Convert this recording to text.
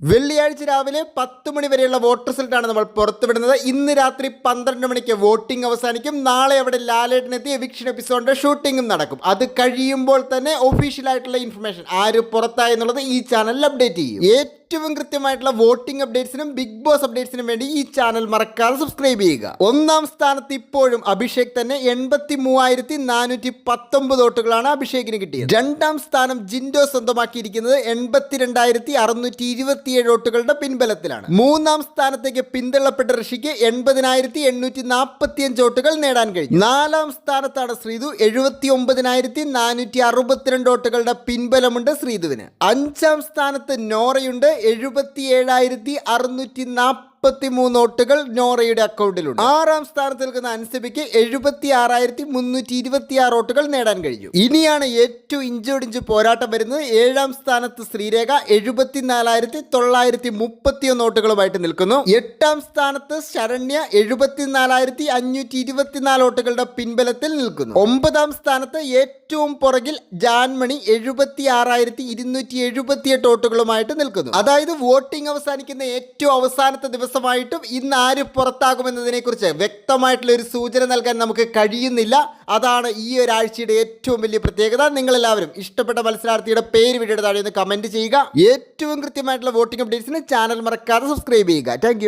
വെള്ളിയാഴ്ച രാവിലെ 10 മണി വരെയുള്ള വോട്ട് റിസൾട്ടാണ് നമ്മൾ പുറത്തുവിടുന്നത്. ഇന്ന് രാത്രി 12 മണിക്ക് വോട്ടിംഗ് അവസാനിക്കും. നാളെ അവിടെ ലാലേട്ടനെത്തി എവിക്ഷൻ എപ്പിസോഡിന്റെ ഷൂട്ടിംഗും നടക്കും. അത് കഴിയുമ്പോൾ തന്നെ ഒഫീഷ്യൽ ആയിട്ടുള്ള ഇൻഫർമേഷൻ ആര് പുറത്തായി എന്നുള്ളത് ഈ ചാനലിൽ അപ്ഡേറ്റ് ചെയ്യും. ഏറ്റവും കൃത്യമായിട്ടുള്ള വോട്ടിംഗ് അപ്ഡേറ്റ്സിനും ബിഗ് ബോസ് അപ്ഡേറ്റ്സിനും വേണ്ടി ഈ ചാനൽ മറക്കാതെ സബ്സ്ക്രൈബ് ചെയ്യുക. ഒന്നാം സ്ഥാനത്ത് ഇപ്പോഴും അഭിഷേക് തന്നെ 83,419 വോട്ടുകളാണ് അഭിഷേകിന് കിട്ടിയത്. രണ്ടാം സ്ഥാനം ജിൻഡോ സ്വന്തമാക്കിയിരിക്കുന്നത് 82,627 വോട്ടുകളുടെ പിൻബലത്തിലാണ്. മൂന്നാം സ്ഥാനത്തേക്ക് പിന്തള്ളപ്പെട്ട ഋഷിക്ക് 80,845 വോട്ടുകൾ നേടാൻ കഴിഞ്ഞു. നാലാം സ്ഥാനത്താണ് ശ്രീതു. 79,462 വോട്ടുകളുടെ പിൻബലമുണ്ട് ശ്രീതുവിന്. അഞ്ചാം സ്ഥാനത്ത് നോറയുണ്ട്. 77,643 വോട്ടുകൾ നോറയുടെ അക്കൗണ്ടിലുണ്ട്. ആറാം സ്ഥാനത്ത് നിൽക്കുന്ന അൻസിബയ്ക്ക് 76,326 വോട്ടുകൾ നേടാൻ കഴിഞ്ഞു. ഇനിയാണ് ഏറ്റവും ഇഞ്ചോടിഞ്ച് പോരാട്ടം വരുന്നത്. ഏഴാം സ്ഥാനത്ത് ശ്രീരേഖ 74,931 വോട്ടുകളുമായിട്ട് നിൽക്കുന്നു. എട്ടാം സ്ഥാനത്ത് ശരണ്യ 74,524 വോട്ടുകളുടെ പിൻബലത്തിൽ നിൽക്കുന്നു. ഒമ്പതാം സ്ഥാനത്ത് ഏറ്റവും പുറകിൽ ജാൻമണി 76,278 വോട്ടുകളുമായിട്ട് നിൽക്കുന്നു. അതായത് വോട്ടിംഗ് അവസാനിക്കുന്ന ഏറ്റവും അവസാനത്തെ ദിവസമായിട്ടും ഇന്ന് ആര് പുറത്താകുമെന്നതിനെ കുറിച്ച് വ്യക്തമായിട്ടുള്ള ഒരു സൂചന നൽകാൻ നമുക്ക് കഴിയുന്നില്ല. അതാണ് ഈ ഒരാഴ്ചയുടെ ഏറ്റവും വലിയ പ്രത്യേകത. നിങ്ങളെല്ലാവരും ഇഷ്ടപ്പെട്ട മത്സരാർത്ഥിയുടെ പേര് വീഡിയോയുടെ താഴെ നിന്ന് കമന്റ് ചെയ്യുക. ഏറ്റവും കൃത്യമായിട്ടുള്ള വോട്ടിംഗ് അപ്ഡേറ്റ്സിന് ചാനൽ മറക്കാതെ സബ്സ്ക്രൈബ് ചെയ്യുക. താങ്ക്